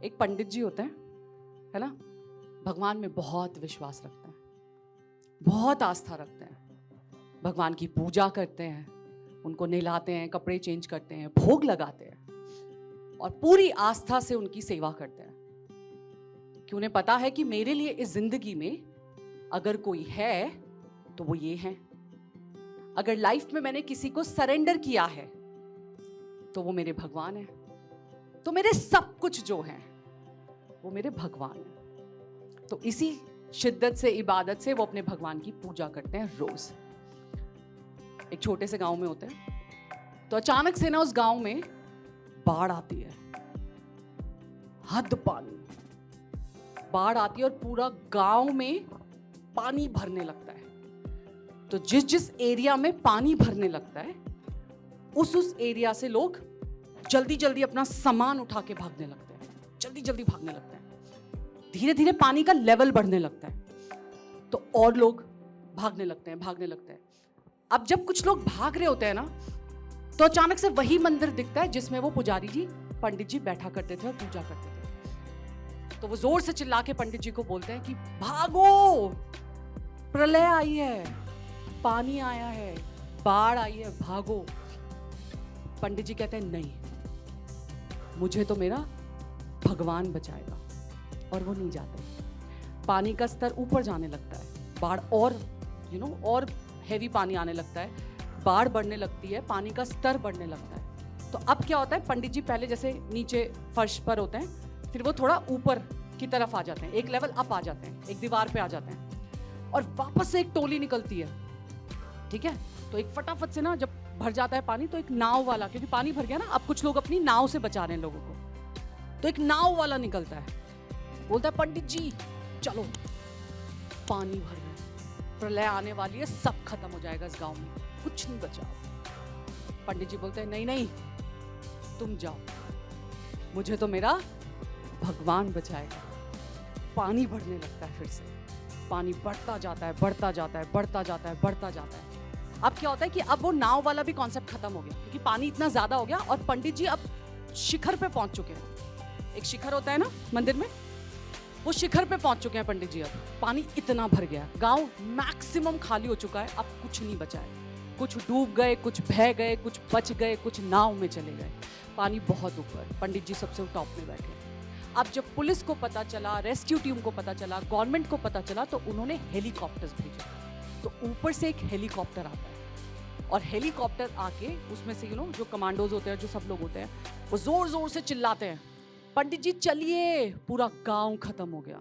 एक पंडित जी होते हैं, है ना, भगवान में बहुत विश्वास रखते हैं, बहुत आस्था रखते हैं, भगवान की पूजा करते हैं, उनको नहलाते हैं, कपड़े चेंज करते हैं, भोग लगाते हैं और पूरी आस्था से उनकी सेवा करते हैं कि उन्हें पता है कि मेरे लिए इस जिंदगी में अगर कोई है तो वो ये है। अगर लाइफ में मैंने किसी को सरेंडर किया है तो वो मेरे भगवान है। तो मेरे सब कुछ जो है वो मेरे भगवान है। तो इसी शिद्दत से, इबादत से वो अपने भगवान की पूजा करते हैं रोज। एक छोटे से गांव में होते हैं, तो अचानक से ना उस गांव में बाढ़ आती है, हद पानी, बाढ़ आती है और पूरा गांव में पानी भरने लगता है। तो जिस जिस एरिया में पानी भरने लगता है उस एरिया से लोग जल्दी जल्दी अपना सामान उठा के भागने लगते हैं, जल्दी जल्दी भागने लगते हैं। धीरे धीरे पानी का लेवल बढ़ने लगता है तो और लोग भागने लगते हैं। अब जब कुछ लोग भाग रहे होते हैं ना, तो अचानक से वही मंदिर दिखता है जिसमें वो पुजारी जी, पंडित जी बैठा करते थे और पूजा करते थे। तो वो जोर से चिल्ला के पंडित जी को बोलते हैं कि भागो, प्रलय आई है, पानी आया है, बाढ़ आई है, भागो। पंडित जी कहते हैं नहीं, मुझे तो मेरा भगवान बचाएगा। और वो नहीं जाते। पानी का स्तर ऊपर जाने लगता है, बाढ़ और और हैवी पानी आने लगता है, बाढ़ बढ़ने लगती है, पानी का स्तर बढ़ने लगता है। तो अब क्या होता है, पंडित जी पहले जैसे नीचे फर्श पर होते हैं, फिर वो थोड़ा ऊपर की तरफ आ जाते हैं, एक लेवल अप आ जाते हैं, एक दीवार पे आ जाते हैं और वापस से एक टोली निकलती है। ठीक है, तो एक फटाफट से ना जब भर जाता है पानी, तो एक नाव वाला, क्योंकि पानी भर गया ना, अब कुछ लोग अपनी नाव से बचा रहे हैं लोगों को, तो एक नाव वाला निकलता है, बोलता है पंडित जी चलो, पानी भर रहा है, प्रलय आने वाली है, सब खत्म हो जाएगा इस गांव में, कुछ नहीं बचा। पंडित जी बोलते हैं नहीं नहीं, तुम जाओ, मुझे तो मेरा भगवान बचाएगा। पानी बढ़ने लगता है, फिर से पानी बढ़ता जाता है, बढ़ता जाता है, बढ़ता जाता है, बढ़ता जाता है। अब क्या होता है कि अब वो नाव वाला भी कॉन्सेप्ट खत्म हो गया, क्योंकि पानी इतना ज्यादा हो गया और पंडित जी अब शिखर पे पहुंच चुके हैं। एक शिखर होता है ना मंदिर में, वो शिखर पे पहुंच चुके हैं पंडित जी। अब पानी इतना भर गया, गांव मैक्सिमम खाली हो चुका है, अब कुछ नहीं बचा है। कुछ डूब गए, कुछ बह गए, कुछ बच गए, कुछ नाव में चले गए। पानी बहुत ऊपर, पंडित जी सबसे टॉप में बैठे। अब जब पुलिस को पता चला, रेस्क्यू टीम को पता चला, गवर्नमेंट को पता चला, तो उन्होंने हेलीकॉप्टर्स भेजे। तो ऊपर से एक हेलीकॉप्टर आता है और हेलीकॉप्टर आके उसमें से जो कमांडोज होते हैं, जो सब लोग होते हैं, वो जोर जोर से चिल्लाते हैं पंडित जी चलिए, पूरा गांव खत्म हो गया,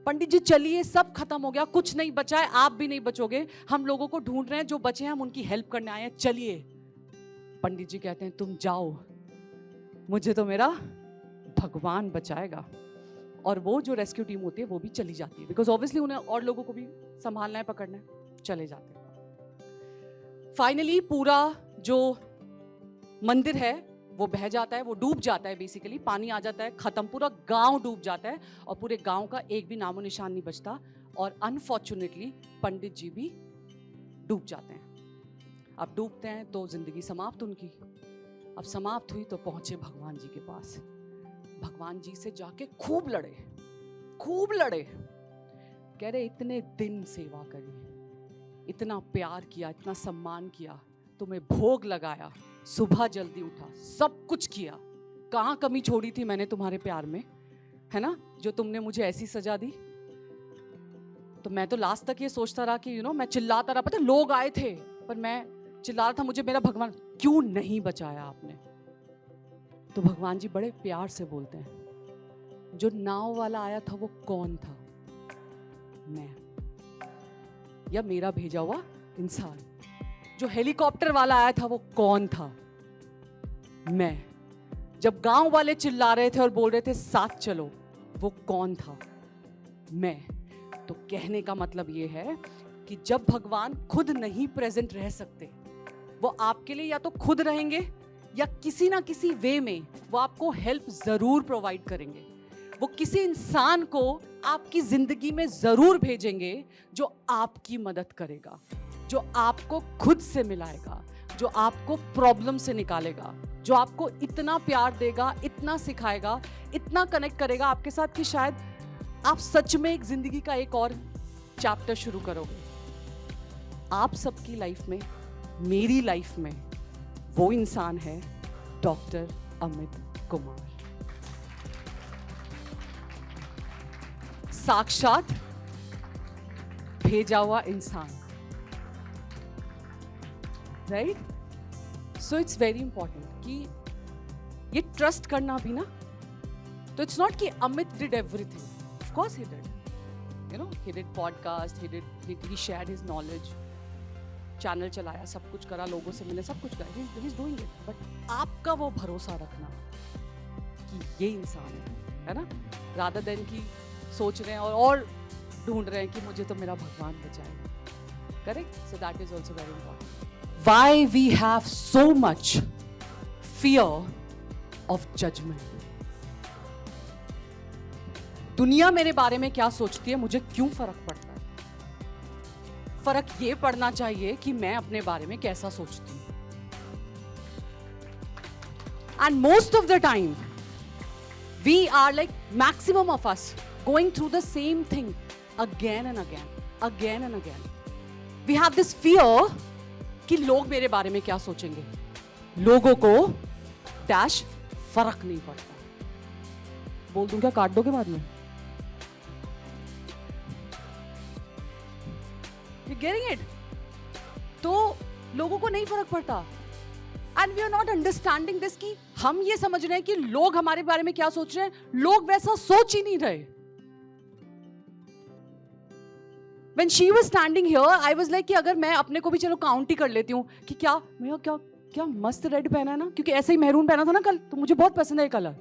पंडित जी चलिए, सब खत्म हो गया, कुछ नहीं बचा है, आप भी नहीं बचोगे, हम लोगों को ढूंढ रहे हैं, जो बचे हैं हम उनकी हेल्प करने आए हैं, चलिए। पंडित जी कहते हैं तुम जाओ, मुझे तो मेरा भगवान बचाएगा। और वो जो रेस्क्यू टीम होती है वो भी चली जाती है, बिकॉज ऑब्वियसली उन्हें और लोगों को भी संभालना है, पकड़ना है, चले जाते हैं। फाइनली पूरा जो मंदिर है वो बह जाता है, वो डूब जाता है, बेसिकली पानी आ जाता है, खत्म, पूरा गांव डूब जाता है और पूरे गांव का एक भी नामो निशान नहीं बचता। और अनफॉर्चुनेटली पंडित जी भी डूब जाते हैं। अब डूबते हैं तो जिंदगी समाप्त उनकी। अब समाप्त हुई तो पहुंचे भगवान जी के पास। भगवान जी से जाके खूब लड़े, कह रहे इतने दिन सेवा करी, इतना प्यार किया, इतना सम्मान किया, तुम्हें भोग लगाया, सुबह जल्दी उठा, सब कुछ किया, कहाँ कमी छोड़ी थी मैंने तुम्हारे प्यार में, है ना, जो तुमने मुझे ऐसी सजा दी। तो मैं तो लास्ट तक ये सोचता रहा कि मैं चिल्लाता रहा, पता लोग आए थे पर मैं चिल्ला रहा था, मुझे मेरा भगवान क्यों नहीं बचाया आपने। तो भगवान जी बड़े प्यार से बोलते हैं, जो नाव वाला आया था वो कौन था, मैं, या मेरा भेजा हुआ इंसान। जो हेलीकॉप्टर वाला आया था वो कौन था, मैं। जब गांव वाले चिल्ला रहे थे और बोल रहे थे साथ चलो, वो कौन था, मैं। तो कहने का मतलब ये है कि जब भगवान खुद नहीं प्रेजेंट रह सकते, वो आपके लिए या तो खुद रहेंगे या किसी ना किसी वे में वो आपको हेल्प जरूर प्रोवाइड करेंगे। वो किसी इंसान को आपकी जिंदगी में जरूर भेजेंगे जो आपकी मदद करेगा, जो आपको खुद से मिलाएगा, जो आपको प्रॉब्लम से निकालेगा, जो आपको इतना प्यार देगा, इतना सिखाएगा, इतना कनेक्ट करेगा आपके साथ कि शायद आप सच में एक जिंदगी का एक और चैप्टर शुरू करोगे। आप सबकी लाइफ में, मेरी लाइफ में वो इंसान है डॉक्टर अमित कुमार। साक्षात भेजा हुआ इंसान, right? So it's very important कि ये ट्रस्ट करना भी ना, तो इट्स नॉट कि Amit did everything, of course he did, you know, he did podcast, he shared his knowledge, channel चलाया, सब कुछ करा, लोगों से मिले, सब कुछ करा, he is doing it. But आपका वो भरोसा रखना कि ये इंसान है ना, रादर देन कि सोच रहे हैं और ढूंढ रहे हैं कि मुझे तो मेरा भगवान बचाएगा। Correct? So that is also very important. Why we have so much fear of judgment? दुनिया मेरे बारे में क्या सोचती है, मुझे क्यों फर्क पड़ता है? फर्क ये पड़ना चाहिए कि मैं अपने बारे में कैसा सोचती हूं। And most of the time, we are like maximum of us going through the same thing again and again, again and again. We have this fear कि लोग मेरे बारे में क्या सोचेंगे। लोगों को डैश फर्क नहीं पड़ता। बोल दूं क्या, काट दोगे बाद में? You getting it? तो लोगों को नहीं फर्क पड़ता। And we are not understanding this कि हम ये समझ रहे हैं कि लोग हमारे बारे में क्या सोच रहे हैं, लोग वैसा सोच ही नहीं रहे। When she was standing here, I was like कि अगर मैं अपने को भी चलो काउंट ही कर लेती हूँ कि क्या मैं क्या मस्त रेड पहना है ना, क्योंकि ऐसे ही मैरून पहना था ना कल, तो मुझे बहुत पसंद है कलर।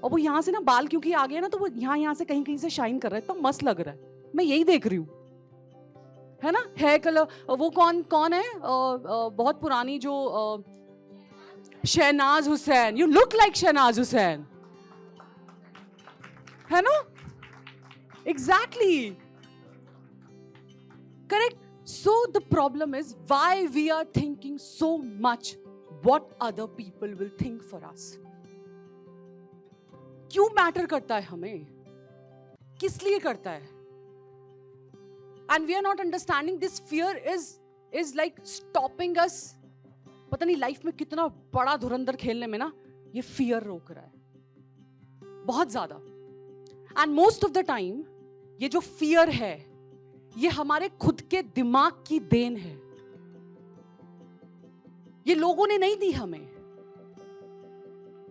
और वो यहाँ से ना बाल क्योंकि आ गए ना, तो वो यहाँ से कहीं से शाइन कर रहा है, तो मस्त लग रहा है। मैं यही देख रही हूँ, है ना। हेयर कलर, वो कौन है बहुत पुरानी जो Shahnaz Hussain, you look like Shahnaz Hussain, है ना। Exactly correct. So the problem is why we are thinking so much what other people will think for us. क्यों मैटर करता है हमें, किस लिए करता है? And we are not understanding this fear is like stopping us. पता नहीं लाइफ में कितना बड़ा धुरंधर खेलने में ना ये फियर रोक रहा है बहुत ज्यादा। And most of the time ये जो फियर है ये हमारे खुद के दिमाग की देन है, ये लोगों ने नहीं दी हमें।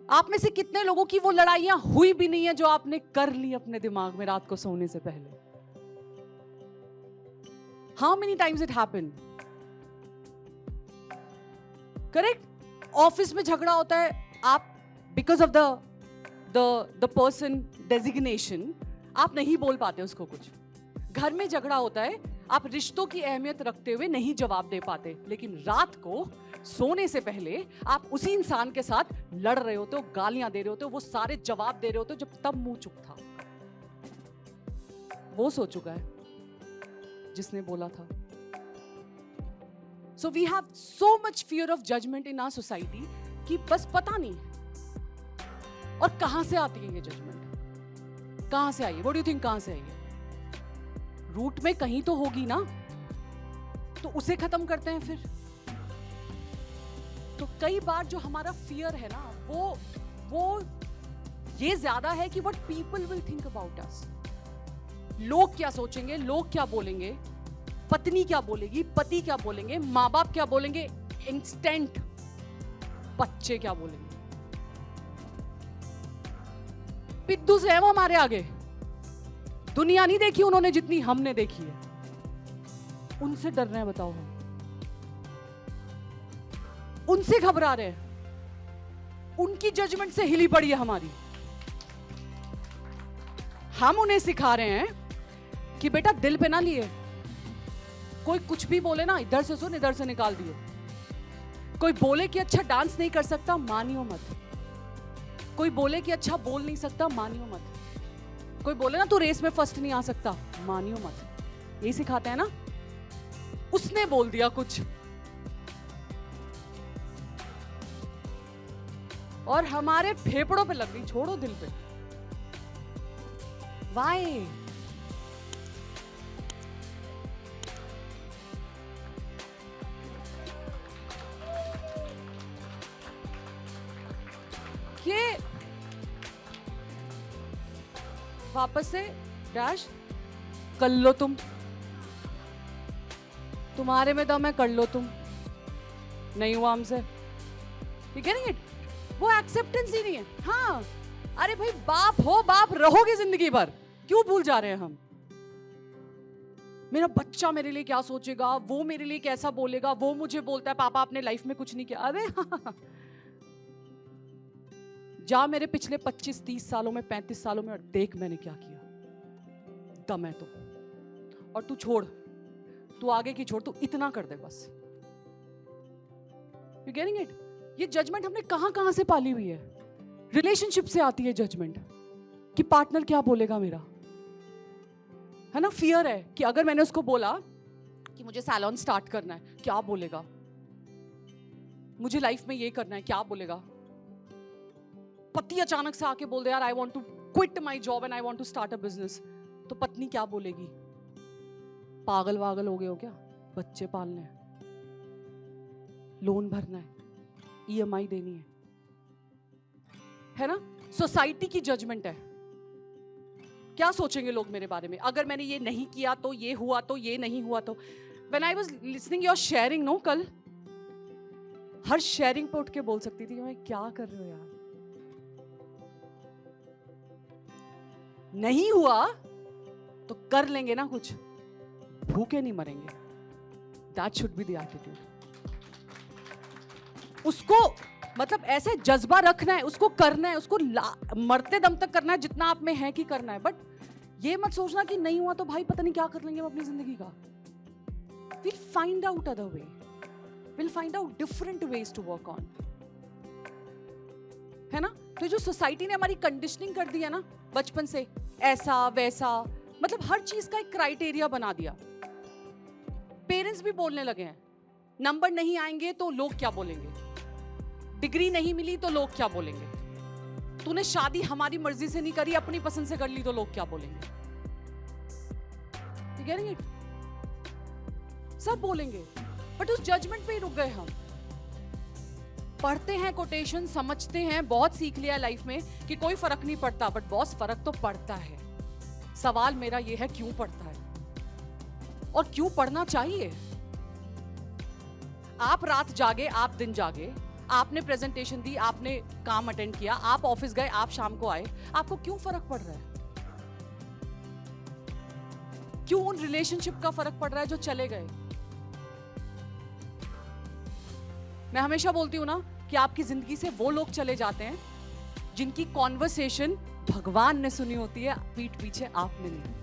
आप में से कितने लोगों की वो लड़ाइयां हुई भी नहीं है जो आपने कर ली अपने दिमाग में रात को सोने से पहले? How many times it happen? Correct? Office में झगड़ा होता है, आप because of the person designation आप नहीं बोल पाते उसको कुछ। घर में झगड़ा होता है, आप रिश्तों की अहमियत रखते हुए नहीं जवाब दे पाते, लेकिन रात को सोने से पहले आप उसी इंसान के साथ लड़ रहे होते हो, गालियां दे रहे होते हो, वो सारे जवाब दे रहे होते हो जब तब मुंह चुप था। वो सो चुका है जिसने बोला था। So we have so much fear of judgement in our society कि बस पता नहीं। और कहां से आती है ये जजमेंट? कहां से आई है? व्हाट डू यू थिंक, कहां से आई है? रूट में कहीं तो होगी ना, तो उसे खत्म करते हैं फिर। तो कई बार जो हमारा फियर है ना, वो ये ज्यादा है कि what people will think about us. लोग क्या सोचेंगे, लोग क्या बोलेंगे, पत्नी क्या बोलेगी, पति क्या बोलेंगे, माँ बाप क्या बोलेंगे, इंस्टेंट बच्चे क्या बोलेंगे। पिद्दू से है वो हमारे आगे। दुनिया नहीं देखी उन्होंने जितनी हमने देखी है। उनसे डर रहे हैं, बताओ हम उनसे घबरा रहे हैं, उनकी जजमेंट से हिली पड़ी है हमारी। हम उन्हें सिखा रहे हैं कि बेटा दिल पे ना लिए, कोई कुछ भी बोले ना इधर से सुन, इधर से निकाल दियो। कोई बोले कि अच्छा डांस नहीं कर सकता, मानियो मत। कोई बोले कि अच्छा बोल नहीं सकता, मानियो मत। कोई बोले ना तू रेस में फर्स्ट नहीं आ सकता, मानियो मत। यही सिखाते हैं ना। उसने बोल दिया कुछ, और हमारे फेफड़ों पे लग गई, छोड़ो दिल पे। वाई? ये वापस से डैश कर लो तुम, तुम्हारे में दम है, कर लो तुम, नहीं हुआ हमसे। You getting it? वो एक्सेप्टेंस ही नहीं है। हाँ, अरे भाई बाप हो, बाप रहोगे जिंदगी भर, क्यों भूल जा रहे हैं हम? मेरा बच्चा मेरे लिए क्या सोचेगा, वो मेरे लिए कैसा बोलेगा, वो मुझे बोलता है पापा आपने लाइफ में कुछ नहीं किया। अरे हाँ। जा मेरे पिछले 25-30 सालों में, 35 सालों में, और देख मैंने क्या किया। दम है तो, और तू छोड़, तू आगे की छोड़, तू इतना कर दे बस। You getting it? ये जजमेंट हमने कहां से पाली हुई है? रिलेशनशिप से आती है जजमेंट कि पार्टनर क्या बोलेगा मेरा, है ना? फियर है कि अगर मैंने उसको बोला कि मुझे सैलून स्टार्ट करना है, क्या बोलेगा? मुझे लाइफ में ये करना है, क्या बोलेगा? पति अचानक से आके बोल दे यार I want to quit my job and I want to start a business, तो पत्नी क्या बोलेगी? पागल वागल हो गए हो क्या? बच्चे पालने हैं, लोन भरना है, ईएमआई देनी है ना? सोसाइटी की जजमेंट है। क्या सोचेंगे लोग मेरे बारे में? अगर मैंने ये नहीं किया तो ये हुआ, तो ये नहीं हुआ तो। When I was listening your sharing no, कल हर शेयरिंग पे उठ के बोल सकती थी मैं क्या कर रहे हो यार, नहीं हुआ तो कर लेंगे ना कुछ, भूखे नहीं मरेंगे। That should be the attitude. उसको मतलब ऐसे जज्बा रखना है, उसको करना है, उसको मरते दम तक करना है, जितना आप में है कि करना है। बट ये मत सोचना कि नहीं हुआ तो भाई पता नहीं क्या कर लेंगे हम अपनी जिंदगी का। We'll find out other way. We'll find out different ways to work on. है ना? तो जो सोसाइटी ने हमारी कंडीशनिंग कर दी है ना बचपन से, ऐसा वैसा, मतलब हर चीज का एक क्राइटेरिया बना दिया। पेरेंट्स भी बोलने लगे हैं नंबर नहीं आएंगे तो लोग क्या बोलेंगे, डिग्री नहीं मिली तो लोग क्या बोलेंगे, तूने शादी हमारी मर्जी से नहीं करी अपनी पसंद से कर ली तो लोग क्या बोलेंगे। You getting it? सब बोलेंगे, बट उस जजमेंट पे ही रुक गए हम। पढ़ते हैं कोटेशन, समझते हैं, बहुत सीख लिया लाइफ में कि कोई फर्क नहीं पड़ता, बट बॉस फर्क तो पड़ता है। सवाल मेरा ये है क्यों पड़ता है और क्यों पढ़ना चाहिए? आप रात जागे, आप दिन जागे, आपने प्रेजेंटेशन दी, आपने काम अटेंड किया, आप ऑफिस गए, आप शाम को आए, आपको क्यों फर्क पड़ रहा है? क्यों उन रिलेशनशिप का फर्क पड़ रहा है जो चले गए? मैं हमेशा बोलती हूं ना कि आपकी जिंदगी से वो लोग चले जाते हैं जिनकी कॉन्वर्सेशन भगवान ने सुनी होती है, पीठ पीछे आपने नहीं।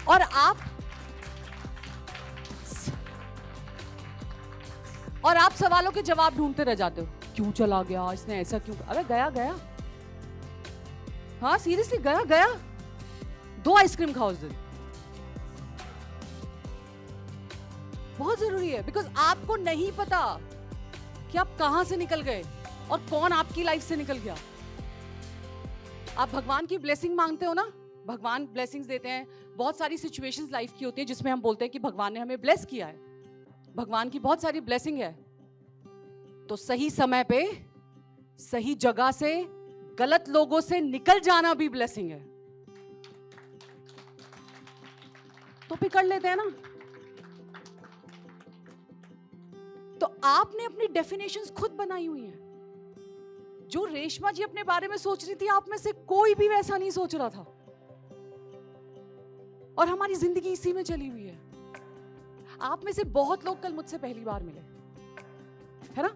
और आप सवालों के जवाब ढूंढते रह जाते हो, क्यों चला गया, इसने ऐसा क्यों? अरे गया गया, हाँ सीरियसली गया गया। 2 आइसक्रीम खाओ उस दिन, बहुत जरूरी है। बिकॉज आपको नहीं पता कि आप कहां से निकल गए और कौन आपकी लाइफ से निकल गया। आप भगवान की ब्लेसिंग मांगते हो ना, भगवान ब्लेसिंग्स देते हैं। बहुत सारी सिचुएशंस लाइफ की होती है जिसमें हम बोलते हैं कि भगवान ने हमें ब्लेस किया है, भगवान की बहुत सारी ब्लेसिंग है। तो सही समय पे सही जगह से गलत लोगों से निकल जाना भी ब्लेसिंग है। तो फिर कर लेते हैं ना। तो आपने अपनी डेफिनेशंस खुद बनाई हुई हैं। जो रेशमा जी अपने बारे में सोच रही थी, आप में से कोई भी वैसा नहीं सोच रहा था, और हमारी जिंदगी इसी में चली हुई है। आप में से बहुत लोग कल मुझसे पहली बार मिले, है ना?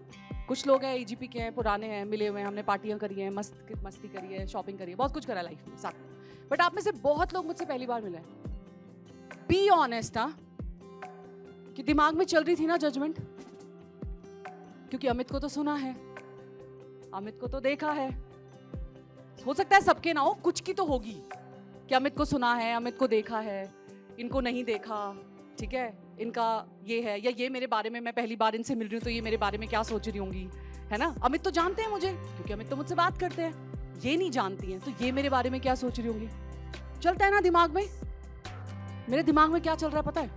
कुछ लोग हैं एजीपी के हैं, पुराने हैं, मिले हुए हैं, हमने पार्टियां करी हैं, मस्ती करी है, शॉपिंग करी है, बहुत कुछ करा लाइफ में साथ में। बट आप में से बहुत लोग मुझसे पहली बार मिले हैं। बी ऑनेस्ट ना, कि दिमाग में चल रही थी ना जजमेंट, क्योंकि अमित को तो सुना है, अमित को तो देखा है, हो सकता है सबके ना हो, कुछ की तो होगी कि अमित को सुना है, अमित को देखा है, इनको नहीं देखा, ठीक है, इनका ये है, या ये मेरे बारे में, मैं पहली बार इनसे मिल रही हूँ तो ये मेरे बारे में क्या सोच रही होंगी, है ना। अमित तो जानते हैं मुझे, क्योंकि अमित तो मुझसे बात करते हैं। ये नहीं जानती हैं तो ये मेरे बारे में क्या सोच रही होंगी। चलता है ना दिमाग में। मेरे दिमाग में क्या चल रहा है पता है?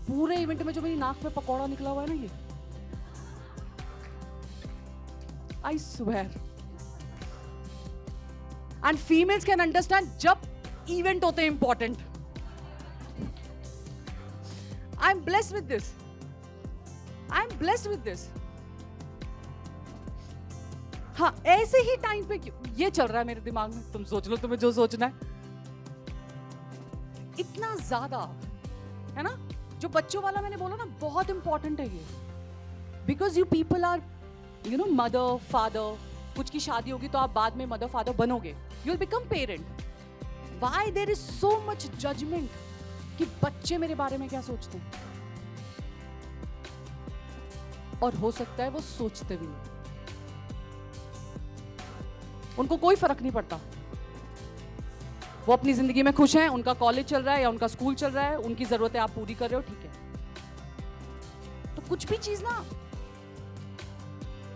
पूरे इवेंट में जो मेरी नाक में पकौड़ा निकला हुआ है ना, ये I swear. And females can understand जब इवेंट होते हैं important. I'm blessed with this. I'm blessed with this. हाँ, ऐसे ही टाइम पे ये चल रहा है मेरे दिमाग में, तुम सोच लो तुम्हें जो सोचना है। इतना ज्यादा है ना। जो बच्चों वाला मैंने बोला ना, बहुत इंपॉर्टेंट है ये। Because you people are mother father, कुछ की शादी होगी तो आप बाद में मदर फादर बनोगे, you will become parent. Why there is so much judgement कि बच्चे मेरे बारे में क्या सोचते हैं, और हो सकता है वो सोचते भी नहीं, उनको कोई फर्क नहीं पड़ता। वो अपनी जिंदगी में खुश हैं, उनका कॉलेज चल रहा है या उनका स्कूल चल रहा है, उनकी जरूरतें आप पूरी कर रहे हो, ठीक है। तो कुछ भी चीज ना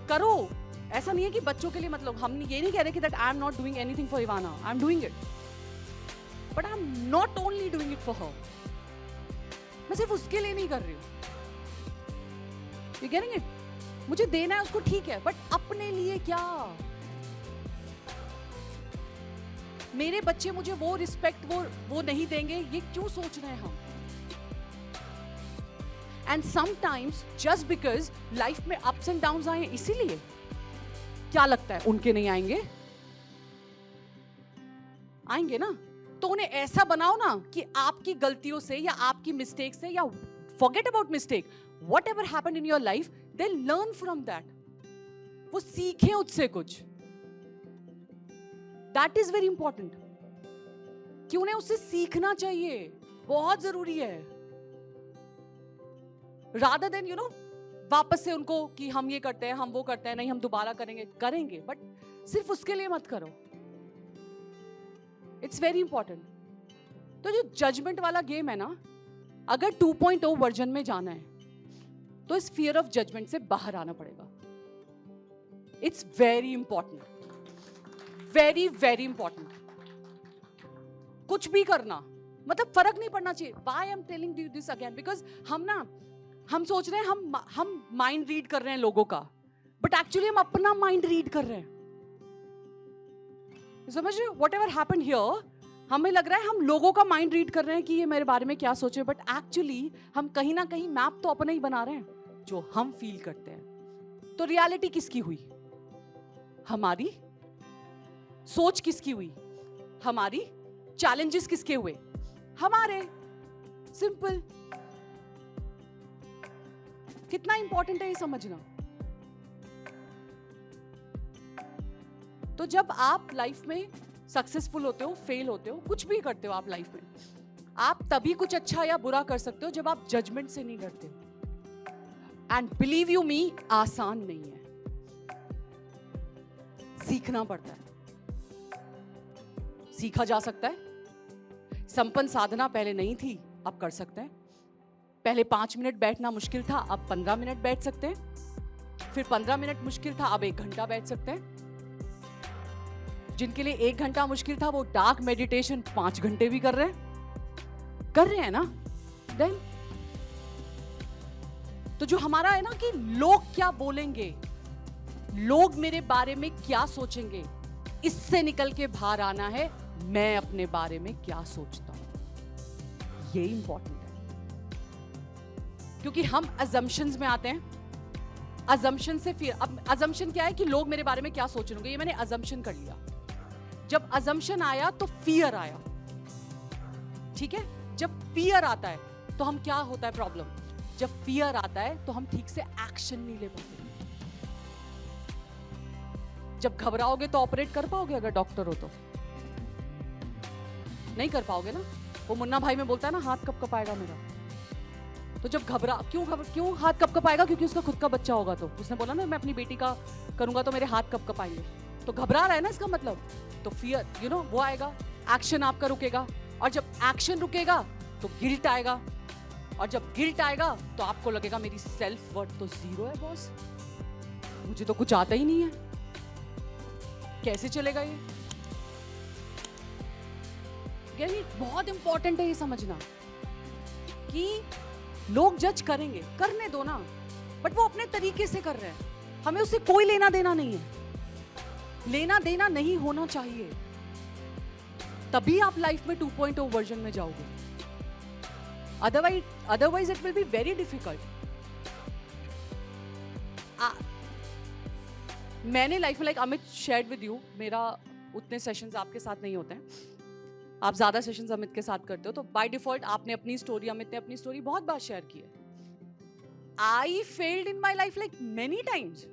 करो, ऐसा नहीं है कि बच्चों के लिए, मतलब हम ये नहीं कह रहे कि that I am not doing anything for Ivana, I am doing it, but I am not only doing it for her. मैं सिर्फ उसके लिए नहीं कर रही हूं, यू गेटिंग इट? मुझे देना है उसको, ठीक है, बट अपने लिए क्या? मेरे बच्चे मुझे वो रिस्पेक्ट वो नहीं देंगे, ये क्यों सोच रहे हैं हम? And sometimes just because life में अप्स एंड डाउन्स आए, इसीलिए क्या लगता है उनके नहीं आएंगे? आएंगे ना। तो उन्हें ऐसा बनाओ ना कि आपकी गलतियों से या आपकी मिस्टेक से, या forget about mistake, what ever happened in your life, they learn from that. वो सीखें उससे कुछ। दैट इज वेरी इंपॉर्टेंट कि उन्हें उससे सीखना चाहिए, बहुत जरूरी है। रादर देन वापस से उनको कि हम ये करते हैं, हम वो करते हैं, नहीं हम दोबारा करेंगे, बट सिर्फ उसके लिए मत करो। It's very important. तो जो जजमेंट वाला गेम है ना, अगर 2.0 वर्जन में जाना है तो इस फियर ऑफ जजमेंट से बाहर आना पड़ेगा। It's very important, very very important. कुछ भी करना, मतलब फर्क नहीं पड़ना चाहिए। Why I am telling you this again? Because हम सोच रहे हैं हम माइंड रीड कर रहे हैं लोगों का, बट एक्चुअली हम अपना माइंड रीड कर रहे हैं। समझ रहे हो? वट एवर हैपन हियर, हमें लग रहा है हम लोगों का माइंड रीड कर रहे हैं कि ये मेरे बारे में क्या सोचे, बट एक्चुअली हम कहीं ना कहीं मैप तो अपना ही बना रहे हैं जो हम फील करते हैं। तो रियलिटी किसकी हुई? हमारी। सोच किसकी हुई? हमारी। चैलेंजेस किसके हुए? हमारे। सिंपल। कितना इंपॉर्टेंट है ये समझना। तो जब आप लाइफ में सक्सेसफुल होते हो, फेल होते हो, कुछ भी करते हो आप लाइफ में, आप तभी कुछ अच्छा या बुरा कर सकते हो जब आप जजमेंट से नहीं करते हो। एंड बिलीव यू मी, आसान नहीं है, सीखना पड़ता है। सीखा जा सकता है। संपन्न साधना पहले नहीं थी, अब कर सकते हैं। पहले 5 मिनट बैठना मुश्किल था, अब 15 मिनट बैठ सकते हैं। फिर 15 मिनट मुश्किल था, अब 1 घंटा बैठ सकते हैं। जिनके लिए 1 घंटा मुश्किल था, वो डार्क मेडिटेशन 5 घंटे भी कर रहे हैं ना। देन तो जो हमारा है ना कि लोग क्या बोलेंगे, लोग मेरे बारे में क्या सोचेंगे, इससे निकल के बाहर आना है। मैं अपने बारे में क्या सोचता हूं, ये इंपॉर्टेंट है। क्योंकि हम अजम्पशंस में आते हैं। अजम्पशन से फिर, अब अजम्पशन क्या है कि लोग मेरे बारे में क्या सोच रहे होंगे, ये मैंने अजम्पशन कर लिया। जब अजम्पशन आया तो फियर आया, ठीक है। जब फियर आता है तो हम क्या होता है प्रॉब्लम? जब फियर आता है तो हम ठीक से एक्शन नहीं ले पाते। जब घबराओगे तो ऑपरेट कर पाओगे? अगर डॉक्टर हो तो नहीं कर पाओगे ना। वो मुन्ना भाई में बोलता है ना, हाथ कब कपाएगा मेरा। तो जब क्यों हाथ कब कपाएगा? क्योंकि उसका खुद का बच्चा होगा। तो उसने बोला ना, मैं अपनी बेटी का करूंगा तो मेरे हाथ कब कपाएंगे। तो घबरा रहा है ना, इसका मतलब। तो फियर वो आएगा, एक्शन आपका रुकेगा, और जब एक्शन रुकेगा तो गिल्ट आएगा। और जब गिल्ट आएगा तो आपको लगेगा मेरी सेल्फ वर्थ तो 0 है बॉस, मुझे तो कुछ आता ही नहीं है, कैसे चलेगा ये? यानी बहुत इंपॉर्टेंट है ये समझना कि लोग जज करेंगे, करने दो ना, बट वो अपने तरीके से कर रहे हैं, हमें उससे कोई लेना देना नहीं है, लेना देना नहीं होना चाहिए, तभी आप लाइफ में 2.0 वर्जन में जाओगे, otherwise it will be very difficult. मैंने लाइफ में, like Amit shared with you, मेरा उतने सेशंस आपके साथ नहीं होते हैं, आप ज्यादा सेशंस अमित के साथ करते हो, तो बाय डिफॉल्ट आपने अपनी स्टोरी, अमित ने अपनी स्टोरी बहुत बार शेयर की है. I failed in my life like many times,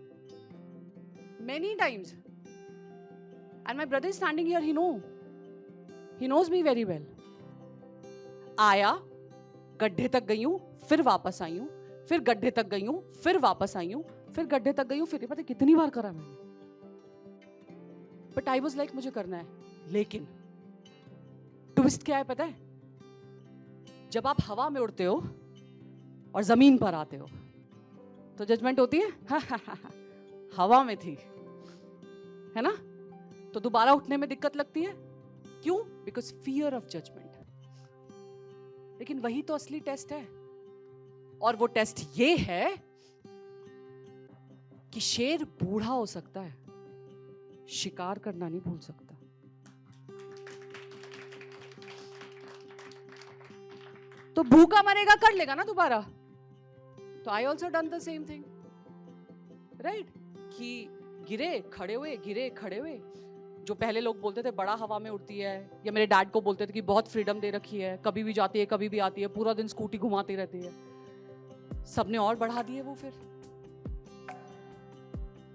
and my brother is standing here, he knows me very well. आया, गड्ढे तक गई हूं, फिर वापस आई हूं, फिर गड्ढे तक गई हूं, फिर वापस आई हूं, फिर गड्ढे तक गई हूं, फिर पता कितनी बार करा मैंने, बट आई वाज लाइक मुझे करना है. लेकिन ट्विस्ट क्या है पता है? जब आप हवा में उड़ते हो और जमीन पर आते हो तो जजमेंट होती है, हवा में थी, है ना, तो दोबारा उठने में दिक्कत लगती है. क्यों? Because fear of judgement. लेकिन वही तो असली टेस्ट है, और वो टेस्ट ये है कि शेर बूढ़ा हो सकता है, शिकार करना नहीं भूल सकता. तो भूखा मरेगा, कर लेगा ना दोबारा. तो I also done the same thing, right? कि गिरे खड़े हुए. जो पहले लोग बोलते थे बड़ा हवा में उड़ती है, या मेरे डैड को बोलते थे कि बहुत फ्रीडम दे रखी है, कभी भी जाती है कभी भी आती है, पूरा दिन स्कूटी घुमाती रहती है, सबने और बढ़ा दिए वो फिर.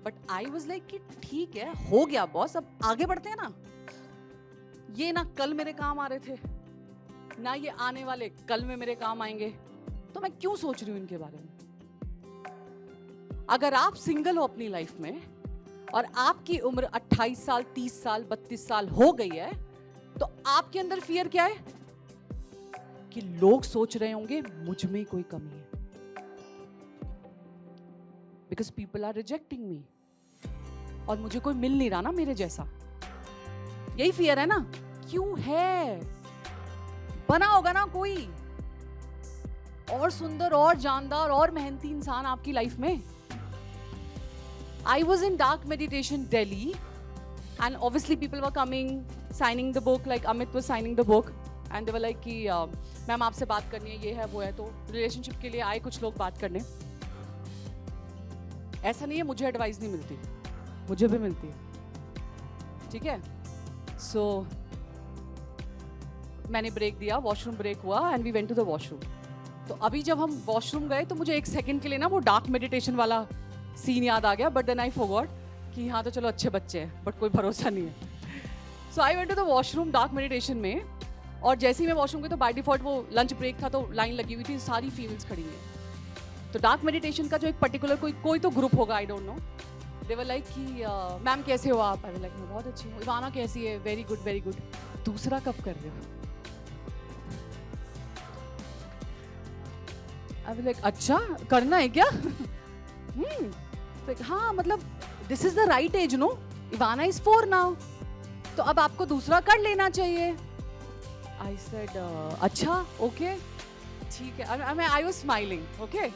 बट आई वाज लाइक कि ठीक है, हो गया बॉस, अब आगे बढ़ते हैं ना. ये ना कल मेरे काम आ रहे थे, ना ये आने वाले कल में मेरे काम आएंगे, तो मैं क्यों सोच रही हूं इनके बारे में? अगर आप सिंगल हो अपनी लाइफ में और आपकी उम्र 28 साल, 30 साल, 32 साल हो गई है, तो आपके अंदर फियर क्या है? कि लोग सोच रहे होंगे मुझ में कोई कमी है, बिकॉज पीपल आर रिजेक्टिंग मी, और मुझे कोई मिल नहीं रहा ना मेरे जैसा. यही फियर है ना? क्यों है? बना होगा ना कोई और सुंदर और जानदार और मेहनती इंसान आपकी लाइफ में. I was in dark meditation Delhi, and obviously people were coming, signing the book, like Amit was signing the book, and they were like कि मैम आपसे बात करनी है, ये है वो है. तो रिलेशनशिप के लिए आए कुछ लोग बात करने. ऐसा नहीं है मुझे एडवाइस नहीं मिलती, मुझे भी मिलती है, ठीक है. सो मैंने ब्रेक दिया, वॉशरूम ब्रेक हुआ, and we went to the washroom. तो अभी जब हम वॉशरूम गए तो मुझे एक सेकंड के लिए ना वो डार्क मेडिटेशन वाला सीन याद आ गया, बट देन आई फॉरगॉट कि हाँ तो चलो अच्छे बच्चे हैं, बट कोई भरोसा नहीं है. So I went to the washroom dark meditation में, और जैसे ही मैं वॉशरूम गई तो बाय डिफॉल्ट वो लंच ब्रेक था, तो लाइन लगी हुई थी, सारी फीमेल्स खड़ी हैं. तो डार्क मेडिटेशन का जो एक पर्टिकुलर कोई तो ग्रुप होगा, I don't know, they were like कि मैम कैसे हो आप? आई वाज लाइक मैं बहुत अच्छी हूँ. इवाना कैसी है? Very good very good. दूसरा कब कर रहे हो? आई वाज लाइक अच्छा करना है क्या? हाँ मतलब this is the right age, no, Ivana is 4 now, तो अब आपको दूसरा कर लेना चाहिए. आई सेड अच्छा ओके ठीक है. I was smiling, okay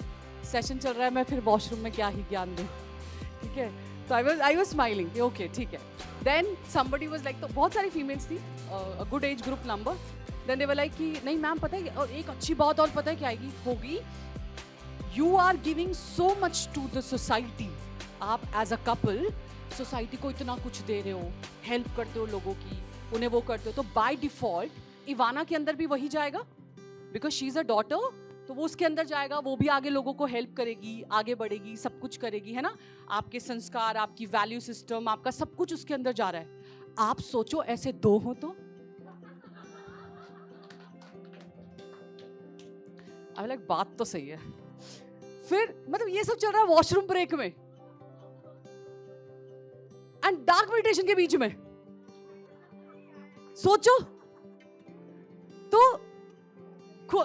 session चल रहा है, मैं फिर वॉशरूम में क्या ही ज्ञान दूं, ठीक है. तो आई वाज स्माइलिंग, ओके ठीक है. देन समबडी वाज लाइक, तो बहुत सारी फीमेल्स थी, good age group number. Then they were like कि नहीं मैम पता है, और एक अच्छी बात और पता है क्या आएगी होगी, you are giving so much to the society. आप एज अ कपल सोसाइटी को इतना कुछ दे रहे हो, हेल्प करते हो लोगों की, उन्हें वो करते हो, तो बाय डिफॉल्ट इवाना के अंदर भी वही जाएगा, because she is a daughter, तो वो उसके अंदर जाएगा, वो भी आगे लोगों को हेल्प करेगी, आगे बढ़ेगी, सब कुछ करेगी, है ना. आपके संस्कार, आपकी वैल्यू सिस्टम, आपका सब कुछ उसके अंदर जा रहा है. आप सोचो ऐसे दो हो तो लाइक बात तो सही है. फिर मतलब ये सब चल रहा है वॉशरूम ब्रेक में एंड डार्क मेडिटेशन के बीच में. सोचो तो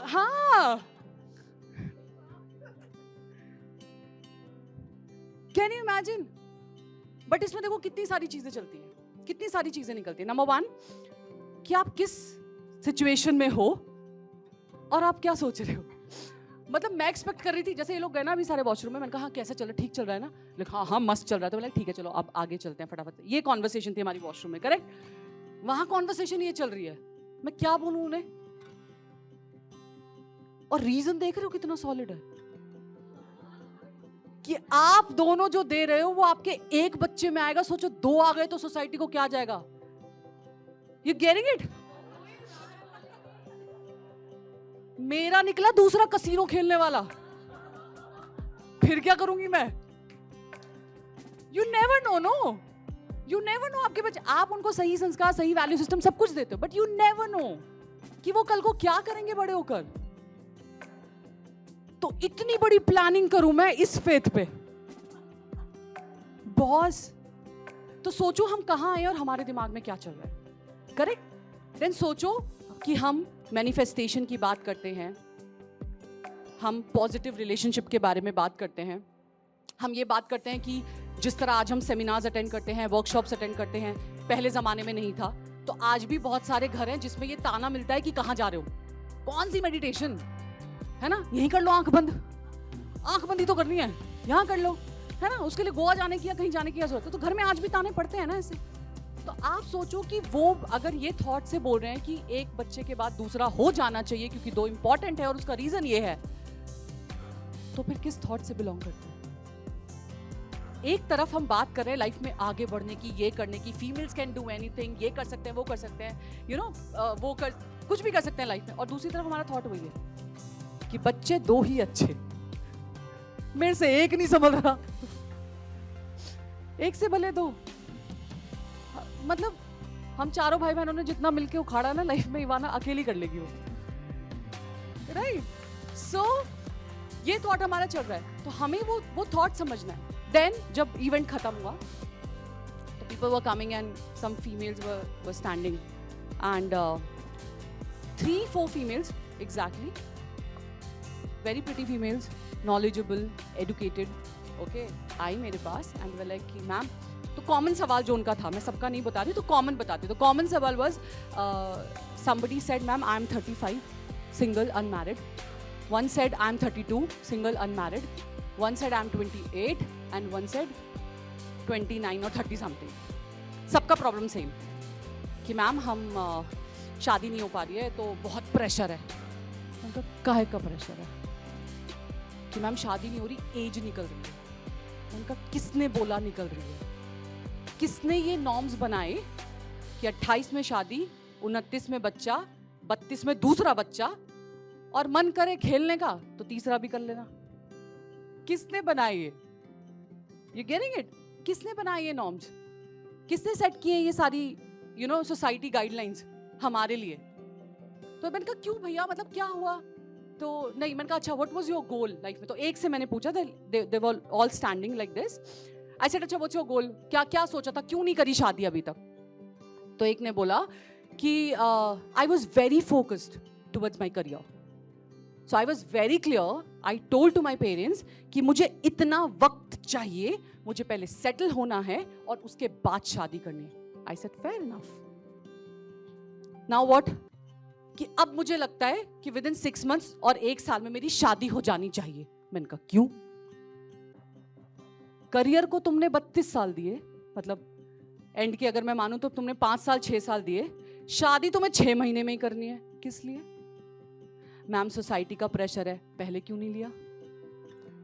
हाँ कैन यू इमेजिन? बट इसमें देखो कितनी सारी चीजें चलती हैं, कितनी सारी चीजें निकलती हैं. नंबर 1, कि आप किस सिचुएशन में हो और आप क्या सोच रहे हो. मतलब मैं एक्सपेक्ट कर रही थी, जैसे ये लोग गए ना अभी सारे वॉशरूम में, मैंने कहा हाँ कैसा चल रहा है, ठीक चल रहा है ना, लेकिन हाँ हाँ मस्त चल रहा है. तो बोला ठीक है चलो अब आगे चलते हैं फटाफट. ये कॉन्वर्सेशन थी हमारी वॉशरूम में, करेक्ट. वहां कॉन्वर्सेशन ये चल रही है, मैं क्या बोलूं उन्हें. और रीजन देख रहे हो कितना सॉलिड है, कि आप दोनों जो दे रहे हो वो आपके एक बच्चे में आएगा. सोचो 2 आ गए तो सोसाइटी को क्या जाएगा. You getting it? मेरा निकला दूसरा कसीनो खेलने वाला, फिर क्या करूंगी मैं. You never know. No, you never know. आपके बच्चे, आप उनको सही संस्कार, सही वैल्यू सिस्टम सब कुछ देते हो, बट यू नेवर नो कि वो कल को क्या करेंगे बड़े होकर. तो इतनी बड़ी प्लानिंग करूं मैं इस फेथ पे, बॉस. तो सोचो हम कहां आए और हमारे दिमाग में क्या चल रहा है, करेक्ट. देन सोचो कि हम मैनिफेस्टेशन की बात करते हैं, हम पॉजिटिव रिलेशनशिप के बारे में बात करते हैं, हम ये बात करते हैं कि जिस तरह आज हम सेमिनार्स अटेंड करते हैं, वर्कशॉप्स अटेंड करते हैं, पहले ज़माने में नहीं था. तो आज भी बहुत सारे घर हैं जिसमें ये ताना मिलता है कि कहाँ जा रहे हो, कौन सी मेडिटेशन है ना, यहीं कर लो, आंख बंद. आंख बंद ही तो करनी है, यहाँ कर लो, है ना. उसके लिए गोवा जाने की या कहीं जाने की जरूरत है. तो घर में आज भी ताने पड़ते हैं ना ऐसे. तो आप सोचो कि वो अगर ये थॉट से बोल रहे हैं कि एक बच्चे के बाद दूसरा हो जाना चाहिए क्योंकि 2 इंपॉर्टेंट है और उसका रीजन ये है, तो फिर किस थॉट से बिलोंग करते हैं. एक तरफ हम बात कर रहे हैं लाइफ में आगे बढ़ने की, ये करने की, फीमेल्स कैन डू एनीथिंग, ये कर सकते हैं, वो कर सकते हैं, यू नो, वो कर कुछ भी कर सकते हैं लाइफ में. और दूसरी तरफ हमारा थॉट वही है कि बच्चे 2 ही अच्छे, मेरे से एक नहीं संभल रहा, एक से भले 2. मतलब हम चारों भाई बहनों ने जितना मिलके उखाड़ा ना लाइफ में, इवाना अकेली कर लेगी वो, राइट. सो ये थॉट हमारा चल रहा है, तो हमें वो थॉट समझना है. देन जब इवेंट खत्म हुआ तो people were coming and some females were standing and 3-4 females exactly, very pretty females, knowledgeable, educated, okay, आई मेरे पास एंड वे लाइक कि मैम. तो कॉमन सवाल जो उनका था, मैं सबका नहीं बता रही, तो कॉमन बताती. तो कॉमन सवाल was, somebody said ma'am I am 35 single unmarried, one said I am 32 single unmarried, one said I am 28 and one said 29 or 30 something. सबका प्रॉब्लम सेम कि मैम हम शादी नहीं हो पा रही है तो बहुत प्रेशर है. उनका काहे का प्रेशर है कि मैम शादी नहीं हो रही, एज निकल रही है. उनका किसने बोला निकल रही है, किसने ये नॉर्म्स बनाए कि 28 में शादी, 29 में बच्चा, 32 में दूसरा बच्चा, और मन करे खेलने का तो तीसरा भी कर लेना. किसने बनाए ये? You getting it? किसने बनाए ये नॉर्म्स? किसने सेट किए ये सारी यू नो सोसाइटी गाइडलाइंस हमारे लिए? तो मैंने कहा क्यों भैया, मतलब क्या हुआ? तो नहीं, मैंने कहा अच्छा what was your goal life में. तो एक से मैंने पूछा, they were all standing like this. I said अच्छा व्हाट्स योर गोल, क्या क्या सोचा था, क्यों नहीं करी शादी अभी तक? तो एक ने बोला कि I was very focused towards my career. So I was very clear, I told to my parents कि मुझे इतना वक्त चाहिए, मुझे पहले सेटल होना है और उसके बाद शादी करनी है. I said fair enough. Now what, कि अब मुझे लगता है कि विद इन 6 months और 1 साल में मेरी शादी हो जानी चाहिए. मैंने कहा क्यों? करियर को तुमने 32 साल दिए, मतलब एंड की अगर मैं मानूं तो तुमने 5 साल 6 साल दिए, शादी तुम्हें 6 महीने में ही करनी है. किस लिए? मैम सोसाइटी का प्रेशर है, पहले क्यों नहीं लिया?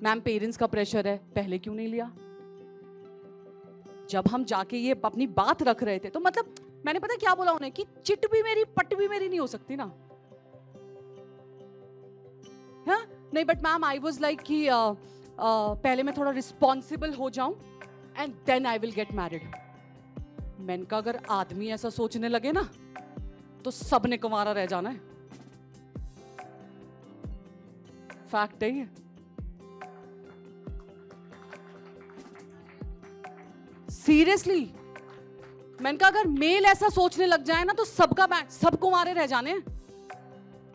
मैम पेरेंट्स का प्रेशर है, पहले क्यों नहीं लिया? जब हम जाके ये अपनी बात रख रहे थे तो मतलब मैंने पता क्या बोला उन्हें कि चिट भी मेरी पट भी मेरी नहीं हो सकती ना. हाँ नहीं, but ma'am I was like कि पहले मैं थोड़ा रिस्पॉन्सिबल हो जाऊं and then I will get married. मैंने कहा अगर आदमी ऐसा सोचने लगे ना तो सबने कुंवारा रह जाना है. फैक्ट है ये. सीरियसली मैंने कहा अगर मेल ऐसा सोचने लग जाए ना तो सब कुंवारे रह जाने हैं.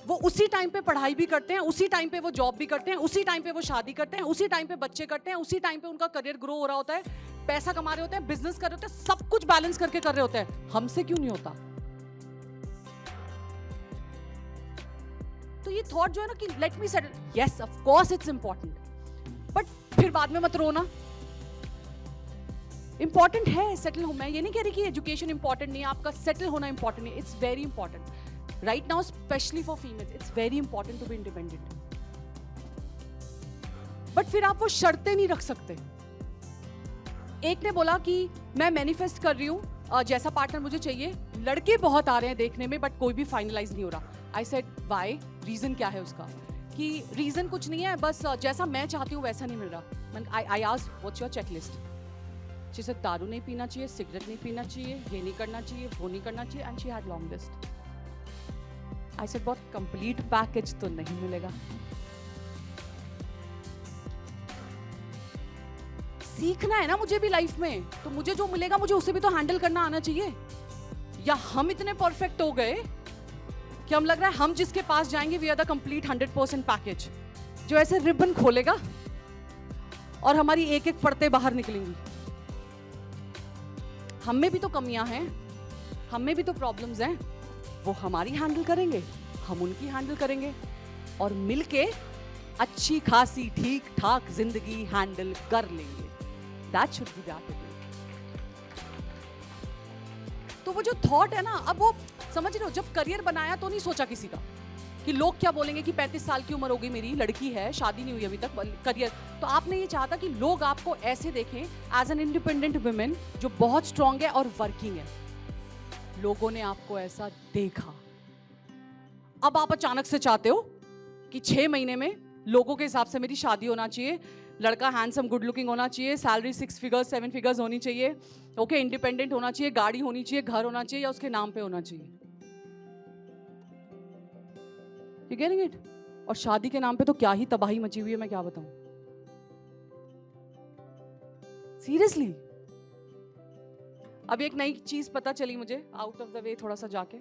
वो उसी टाइम पे पढ़ाई भी करते हैं, उसी टाइम पे वो जॉब भी करते हैं, उसी टाइम पे वो शादी करते हैं, उसी टाइम पे बच्चे करते हैं, उसी टाइम पे उनका करियर ग्रो हो रहा होता है, पैसा कमा रहे होते हैं, बिजनेस कर रहे होते हैं, सब कुछ बैलेंस करके कर रहे होते हैं। हमसे क्यों नहीं होता? तो ये थॉट जो है ना कि let me settle, yes of course it's important, but फिर बाद में मत रोना। इंपॉर्टेंट है सेटल हो, मैं ये नहीं कह रही कि एजुकेशन इंपॉर्टेंट नहीं है, आपका सेटल होना इंपॉर्टेंट है, it's very important right now, specially for females it's very important to be independent. But फिर आप वो शर्तें नहीं रख सकते। एक ने बोला कि मैं मैनिफेस्ट कर रही हूं जैसा पार्टनर मुझे चाहिए, लड़के बहुत आ रहे हैं देखने में बट कोई भी फाइनलाइज नहीं हो रहा। आई सेड व्हाई, रीजन क्या है उसका? कि रीजन कुछ नहीं है, बस जैसा मैं चाहती हूँ वैसा नहीं मिल रहा। I asked what's your checklist? जिसे दारू नहीं पीना चाहिए, सिगरेट नहीं पीना चाहिए, ये नहीं करना चाहिए, वो नहीं करना चाहिए, and she had long list. I said बहुत कंप्लीट पैकेज तो नहीं मिलेगा। सीखना है ना मुझे भी लाइफ में, तो मुझे जो मिलेगा मुझे उसे भी तो हैंडल करना आना चाहिए। या हम इतने परफेक्ट हो गए कि हम लग रहा है हम जिसके पास जाएंगे we are the complete 100% package, जो ऐसे रिबन खोलेगा और हमारी एक एक परतें बाहर निकलेंगी। हम में भी तो कमियां हैं, हम में भी तो प्रॉब्लम्स हैं, वो हमारी हैंडल करेंगे, हम उनकी हैंडल करेंगे, और मिलके अच्छी खासी ठीक ठाक जिंदगी हैंडल कर लेंगे। That should be the attitude. तो वो जो थॉट है ना, अब वो समझ रहे हो, जब करियर बनाया तो नहीं सोचा किसी का कि लोग क्या बोलेंगे कि 35 साल की उम्र हो गई मेरी, लड़की है, शादी नहीं हुई अभी तक, करियर। तो आपने ये चाहा था कि लोग आपको ऐसे देखें एज एन इंडिपेंडेंट वुमेन जो बहुत स्ट्रांग है और वर्किंग है। लोगों ने आपको ऐसा देखा। अब आप अचानक से चाहते हो कि 6 महीने में लोगों के हिसाब से मेरी शादी होना चाहिए, लड़का हैंडसम गुड लुकिंग होना चाहिए, सैलरी 6 फिगर्स 7 फिगर्स होनी चाहिए, ओके, इंडिपेंडेंट होना चाहिए, गाड़ी होनी चाहिए, घर होना चाहिए, या उसके नाम पे होना चाहिए। You getting it? और शादी के नाम पे तो क्या ही तबाही मची हुई है, मैं क्या बताऊं। सीरियसली अब एक नई चीज पता चली मुझे, आउट ऑफ द वे थोड़ा सा जाके।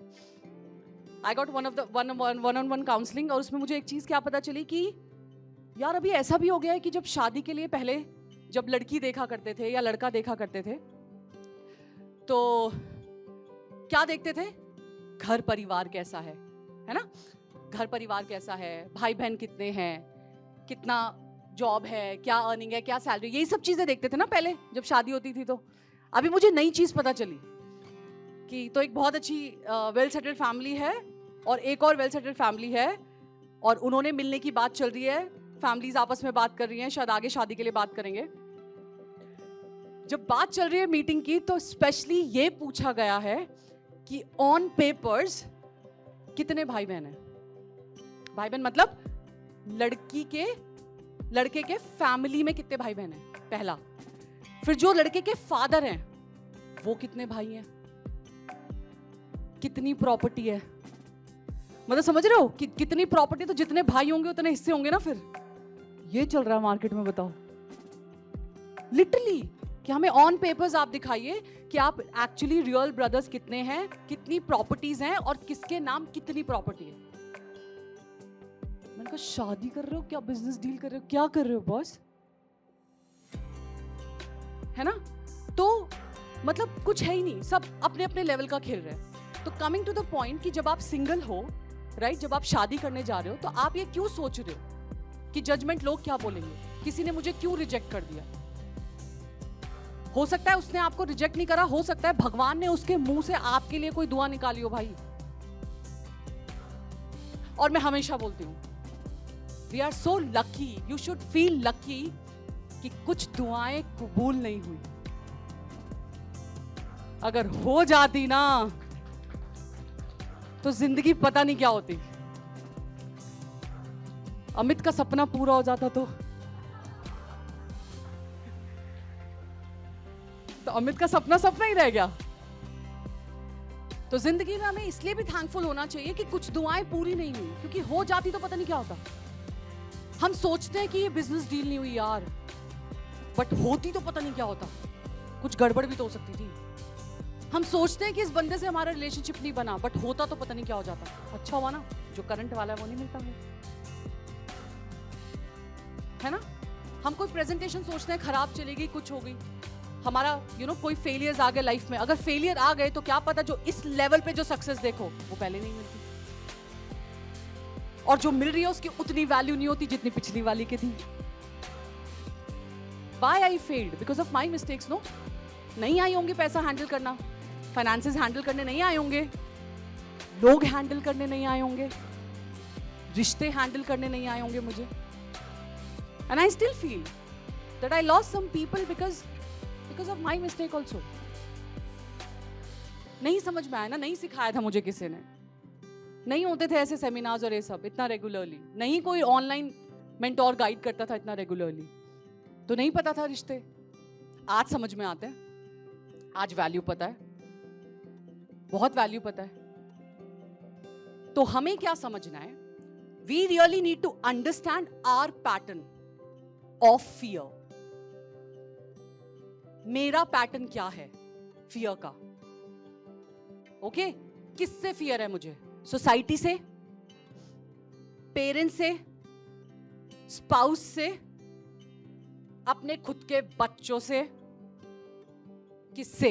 I got one on one counselling, और उसमें मुझे एक चीज क्या पता चली कि यार अभी ऐसा भी हो गया है कि जब शादी के लिए पहले जब लड़की देखा करते थे या लड़का देखा करते थे तो क्या देखते थे? घर परिवार कैसा है ना? घर परिवार कैसा है, भाई बहन कितने हैं, कितना जॉब है, क्या अर्निंग है, क्या सैलरी, यही सब चीजें देखते थे ना पहले जब शादी होती थी। तो अभी मुझे नई चीज पता चली कि तो एक बहुत अच्छी वेल सेटल्ड फैमिली है और एक और वेल सेटल्ड फैमिली है, और उन्होंने मिलने की बात चल रही है, फैमिलीज आपस में बात कर रही हैं, शायद आगे शादी के लिए बात करेंगे। जब बात चल रही है मीटिंग की तो स्पेशली ये पूछा गया है कि ऑन पेपर्स कितने भाई बहन हैं। भाई बहन मतलब लड़के के फैमिली में कितने भाई बहन हैं, पहला। फिर जो लड़के के फादर हैं वो कितने भाई हैं, कितनी प्रॉपर्टी है, मतलब समझ रहे हो कि कितनी प्रॉपर्टी, तो जितने भाई होंगे उतने हिस्से होंगे ना। फिर ये चल रहा है मार्केट में, बताओ लिटरली कि हमें ऑन पेपर्स आप दिखाइए कि आप एक्चुअली रियल ब्रदर्स कितने हैं, कितनी प्रॉपर्टीज हैं और किसके नाम कितनी प्रॉपर्टी है। मैंने कहा शादी कर रहे हो क्या, बिजनेस डील कर रहे हो, क्या कर रहे हो बॉस, है ना? तो मतलब कुछ है ही नहीं, सब अपने अपने लेवल का खेल रहे हैं। तो कमिंग टू द पॉइंट कि जब आप सिंगल हो, राइट, जब आप शादी करने जा रहे हो तो आप ये क्यों सोच रहे हो कि जजमेंट लोग क्या बोलेंगे, किसी ने मुझे क्यों रिजेक्ट कर दिया। हो सकता है उसने आपको रिजेक्ट नहीं करा, हो सकता है भगवान ने उसके मुंह से आपके लिए कोई दुआ निकाली हो भाई। और मैं हमेशा बोलती हूं we are so lucky, you should feel lucky कि कुछ दुआएं कबूल नहीं हुई। अगर हो जाती ना तो जिंदगी पता नहीं क्या होती। अमित का सपना पूरा हो जाता तो अमित का सपना सपना ही रह गया। तो जिंदगी में हमें इसलिए भी थैंकफुल होना चाहिए कि कुछ दुआएं पूरी नहीं हुई, क्योंकि हो जाती तो पता नहीं क्या होता। हम सोचते हैं कि ये बिजनेस डील नहीं हुई यार, बट होती तो पता नहीं क्या होता, कुछ गड़बड़ भी तो हो सकती थी। हम सोचते हैं कि इस बंदे से हमारा रिलेशनशिप नहीं बना, बट होता तो पता नहीं क्या हो जाता। अच्छा हुआ ना जो करंट वाला है वो नहीं मिलता है ना। हम कोई प्रेजेंटेशन सोचते हैं खराब चलेगी, कुछ हो गई, हमारा कोई फेलियर्स आ गए लाइफ में। अगर फेलियर आ गए तो क्या पता जो इस लेवल पे जो सक्सेस देखो वो पहले नहीं मिलती, और जो मिल रही है उसकी उतनी वैल्यू नहीं होती जितनी पिछली वाली की थी। Why I failed? Because of my mistakes, no? नहीं आई होंगे पैसा हैंडल करना, फाइनेंसेस हैंडल करने नहीं आए होंगे, लोग हैंडल करने नहीं आए होंगे, रिश्ते हैंडल करने नहीं आए होंगे मुझे। And I still feel that I lost some people because of my mistake also. नहीं समझ में आया ना, नहीं सिखाया था मुझे किसी ने, नहीं होते थे ऐसे सेमिनार्स और ये सब इतना रेगुलरली, नहीं कोई ऑनलाइन मेंटोर गाइड करता था इतना रेगुलरली, तो नहीं पता था रिश्ते। आज समझ में आते हैं, आज वैल्यू पता है, बहुत वैल्यू पता है। तो हमें क्या समझना है? We really need to understand our pattern of fear. मेरा पैटर्न क्या है फियर का? ओके, किससे फियर है मुझे? सोसाइटी से, पेरेंट्स से, स्पाउस से, अपने खुद के बच्चों से, किससे?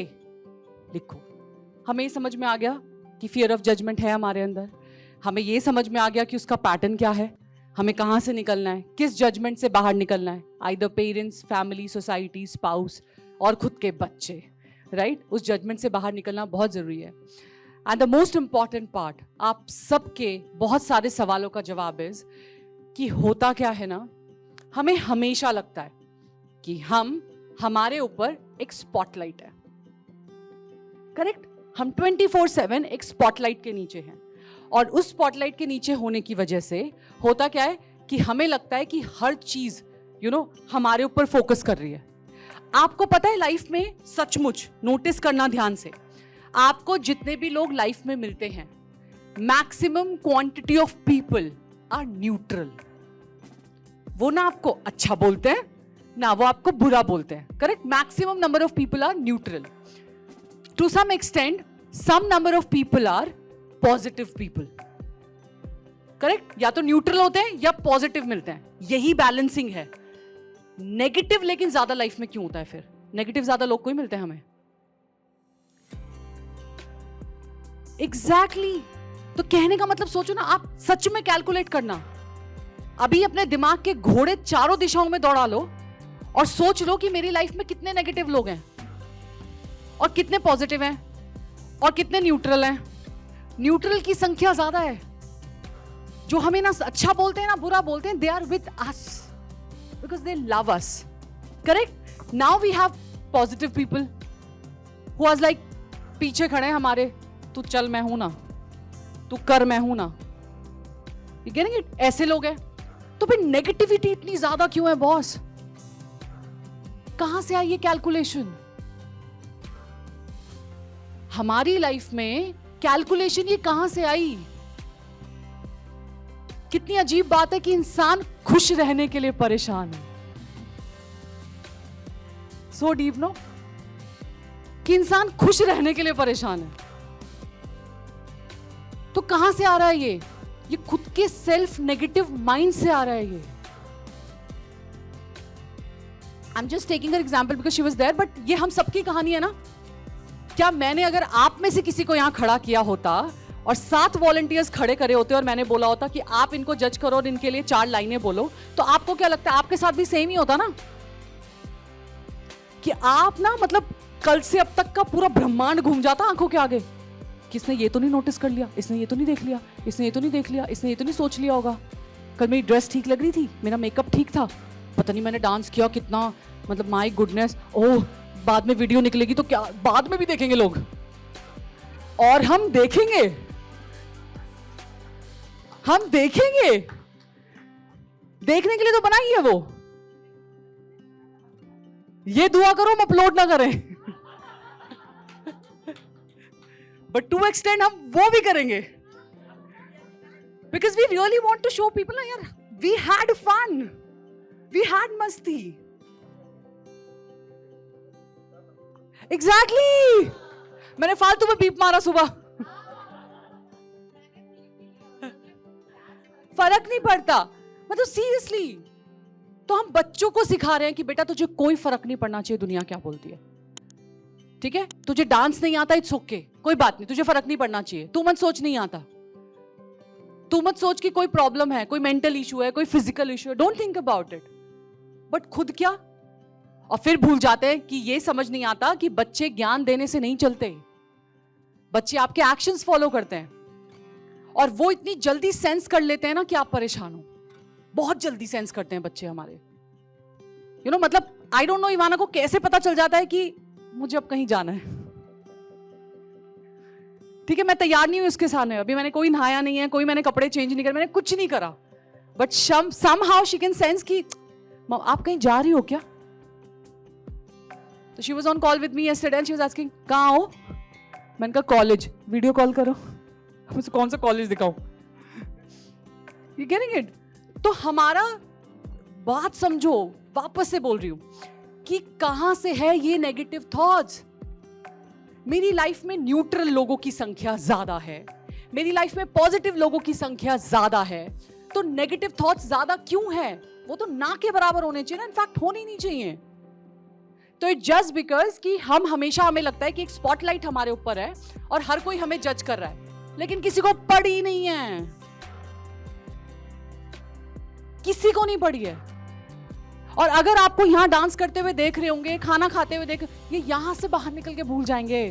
लिखो। हमें समझ में आ गया कि फियर ऑफ जजमेंट है हमारे अंदर, हमें ये समझ में आ गया कि उसका पैटर्न क्या है, हमें कहां से निकलना है, किस जजमेंट से बाहर निकलना है, either parents, family, society, spouse और खुद के बच्चे, राइट? उस जजमेंट से बाहर निकलना बहुत जरूरी है। And the most important part, आप सबके बहुत सारे सवालों का जवाब इज कि होता क्या है ना, हमें हमेशा लगता है कि हमारे ऊपर एक स्पॉटलाइट है, करेक्ट? हम 24/7 एक स्पॉटलाइट के नीचे हैं, और उस स्पॉटलाइट के नीचे होने की वजह से होता क्या है कि हमें लगता है कि हर चीज हमारे ऊपर फोकस कर रही है। आपको पता है लाइफ में, सचमुच नोटिस करना ध्यान से, आपको जितने भी लोग लाइफ में मिलते हैं, maximum quantity of people are neutral. वो ना आपको अच्छा बोलते हैं ना वो आपको बुरा बोलते हैं, correct? Maximum number of people are neutral. To some extent some number of people are positive people, correct? या तो न्यूट्रल होते हैं या पॉजिटिव मिलते हैं, यही बैलेंसिंग है। नेगेटिव लेकिन ज्यादा लाइफ में क्यों होता है? फिर नेगेटिव ज्यादा लोग कोई मिलते हैं हमें, एग्जैक्टली। तो कहने का मतलब सोचो ना, आप सच में कैलकुलेट करना, अभी अपने दिमाग के घोड़े चारों दिशाओं में दौड़ा लो और सोच लो कि मेरी लाइफ में कितने नेगेटिव लोग हैं और कितने पॉजिटिव हैं और कितने न्यूट्रल हैं। न्यूट्रल की संख्या ज्यादा है, जो हमें ना अच्छा बोलते हैं ना बुरा बोलते हैं, they are with us because they love us, correct? Now we have positive people who are like पीछे खड़े हैं हमारे, तू चल मैं हूं ना, तू कर मैं हूं ना, यू गेटिंग इट? ऐसे लोग हैं। तो फिर नेगेटिविटी इतनी ज्यादा क्यों है बॉस? कहां से आई ये कैलकुलेशन? हमारी लाइफ में कैलकुलेशन ये कहां से आई? कितनी अजीब बात है कि इंसान खुश रहने के लिए परेशान है। सो डीप नो, कि इंसान खुश रहने के लिए परेशान है। तो कहां से आ रहा है ये खुद के सेल्फ नेगेटिव माइंड से आ रहा है। ये I am just taking her example because she was there, but ये हम सबकी कहानी है ना। क्या मैंने अगर आप में से किसी को यहां खड़ा किया होता और 7 वॉलंटियर्स खड़े करे होते और मैंने बोला होता कि आप इनको जज करो और इनके लिए 4 लाइनें बोलो, तो आपको क्या लगता है? आपके साथ भी सेम ही होता ना, कि आप ना मतलब कल से अब तक का पूरा ब्रह्मांड घूम जाता आंखों के आगे। किसने ये तो नहीं नोटिस कर लिया, इसने ये तो नहीं देख लिया, इसने ये तो नहीं देख लिया, इसने ये तो नहीं सोच लिया होगा, कल मेरी ड्रेस ठीक लग रही थी, मेरा मेकअप ठीक था, पता नहीं मैंने डांस किया कितना, मतलब माय गुडनेस, ओह बाद में वीडियो निकलेगी तो क्या, बाद में भी देखेंगे लोग, और हम देखेंगे, हम देखेंगे, देखने के लिए तो बनाई है वो। ये दुआ करो हम अपलोड ना करें, बट टू एक्सटेंड हम वो भी करेंगे, because we really want to show people ना यार, we had fun, we had मस्ती। एग्जैक्टली, मैंने फालतू में बीप मारा सुबह। फर्क नहीं पड़ता, मतलब सीरियसली। तो हम बच्चों को सिखा रहे हैं कि बेटा तुझे कोई फर्क नहीं पड़ना चाहिए दुनिया क्या बोलती है, ठीक है? तुझे डांस नहीं आता, इट्स ओके, कोई बात नहीं, तुझे फर्क नहीं पड़ना चाहिए। तू मत सोच नहीं आता, तू मत सोच कि कोई प्रॉब्लम है, कोई मेंटल इशू है, कोई फिजिकल इशू है, don't think about it. But खुद क्या? और फिर भूल जाते हैं कि ये समझ नहीं आता कि बच्चे ज्ञान देने से नहीं चलते, बच्चे आपके एक्शंस फॉलो करते हैं। और वो इतनी जल्दी सेंस कर लेते हैं ना कि आप परेशान हो, बहुत जल्दी सेंस करते हैं बच्चे हमारे। मतलब आई डोंट नो इवाना को कैसे पता चल जाता है कि मुझे अब कहीं जाना है, ठीक है? मैं तैयार नहीं हूं उसके सामने, अभी मैंने कोई नहाया नहीं है, कोई मैंने कपड़े चेंज नहीं करे, मैंने कुछ नहीं करा, but somehow she can sense कि आप कहीं जा रही हो क्या? तो she was on call with me yesterday and she was asking कहाँ हो? मैंने कहा कॉलेज, वीडियो कॉल करो। मुझे कौन सा कॉलेज दिखाऊं? You getting it? तो हमारा बात समझो, वापस से बोल रही हूं कि कहां से है ये नेगेटिव थॉट्स। मेरी लाइफ में न्यूट्रल लोगों की संख्या ज्यादा है, मेरी लाइफ में पॉजिटिव लोगों की संख्या ज्यादा है, तो नेगेटिव थॉट्स ज्यादा क्यों है? वो तो ना के बराबर होने चाहिए ना, इनफैक्ट होने ही नहीं चाहिए। तो इट जस्ट बिकॉज कि हम हमेशा, हमें लगता है कि एक स्पॉटलाइट हमारे ऊपर है और हर कोई हमें जज कर रहा है, लेकिन किसी को पड़ी नहीं है, किसी को नहीं पड़ी है। और अगर आपको यहां डांस करते हुए देख रहे होंगे, खाना खाते हुए देख, ये यहां से बाहर निकल के भूल जाएंगे,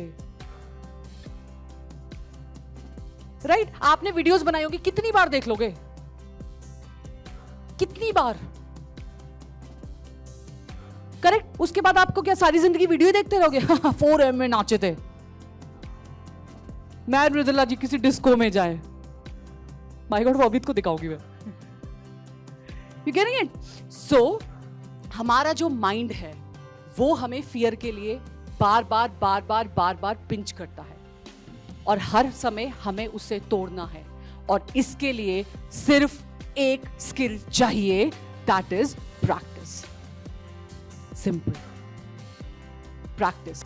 राइट? आपने वीडियोस बनाई होगी, कितनी बार देख लोगे? कितनी बार? करेक्ट। उसके बाद आपको क्या सारी जिंदगी वीडियो देखते रहोगे? 4M में नाचे थे, मैं मृदुला जी किसी डिस्को में जाए, माय गॉड, वो अभित को दिखाऊंगी मैं। You getting it? सो हमारा जो माइंड है वो हमें फियर के लिए बार बार पिंच करता है और हर समय हमें उसे तोड़ना है। और इसके लिए सिर्फ एक स्किल चाहिए, that is practice. Simple practice,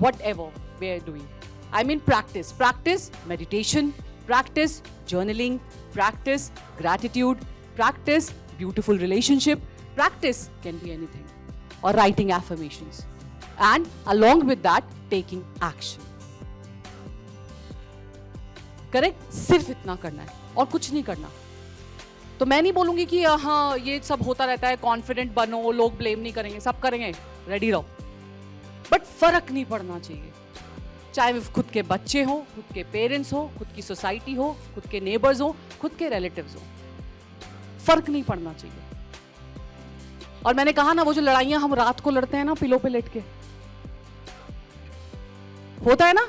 whatever we are doing. I mean practice meditation, practice journaling, practice gratitude, practice beautiful relationship, practice can be anything, or writing affirmations, and along with that taking action. Correct? सिर्फ इतना करना है और कुछ नहीं करना। तो मैं नहीं बोलूंगी कि हाँ ये सब होता रहता है, कॉन्फिडेंट बनो, लोग ब्लेम नहीं करेंगे, सब करेंगे, रेडी रहो, बट फर्क नहीं पड़ना चाहिए। चाहे वो खुद के बच्चे हो, खुद के पेरेंट्स हो, खुद की सोसाइटी हो, खुद के नेबर्स हो, खुद के रिलेटिव्स हो, फर्क नहीं पड़ना चाहिए। और मैंने कहा ना, वो जो लड़ाइयां हम रात को लड़ते हैं ना पिलो पे लेट के, होता है ना,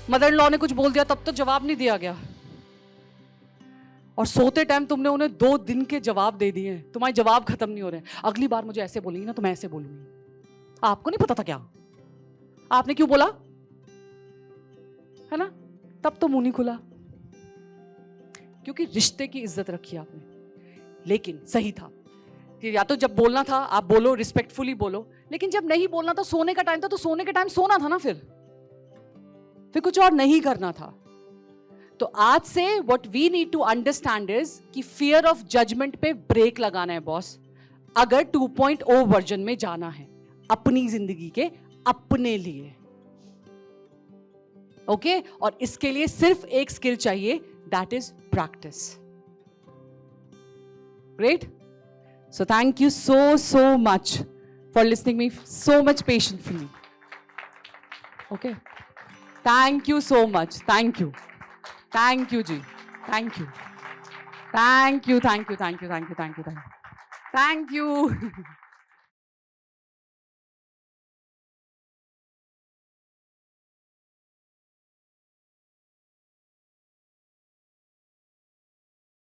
मदर इन लॉ ने कुछ बोल दिया तब तो जवाब नहीं दिया गया, और सोते टाइम तुमने उन्हें 2 दिन के जवाब दे दिए, तुम्हारे जवाब खत्म नहीं हो रहे। अगली बार मुझे ऐसे बोलेंगी ना तो मैं ऐसे बोलूंगी। आपको नहीं पता था क्या? आपने क्यों बोला? है ना? तब तो मुंह नहीं खुला, क्योंकि रिश्ते की इज्जत रखी आपने। लेकिन सही था कि या तो जब बोलना था आप बोलो, रिस्पेक्टफुली बोलो, लेकिन जब नहीं बोलना था, सोने का टाइम था, तो सोने के टाइम सोना था ना, फिर कुछ और नहीं करना था। तो आज से what we need to understand is कि फियर ऑफ जजमेंट पे ब्रेक लगाना है बॉस, अगर 2.0 वर्जन में जाना है अपनी जिंदगी के अपने लिए। ओके? और इसके लिए सिर्फ एक स्किल चाहिए, that is practice. Great. So thank you so much for listening me so much patiently. Okay. Thank you so much. Thank you. Thank you, ji. Thank you. Thank you. Thank you. Thank you. Thank you. Thank you. Thank you.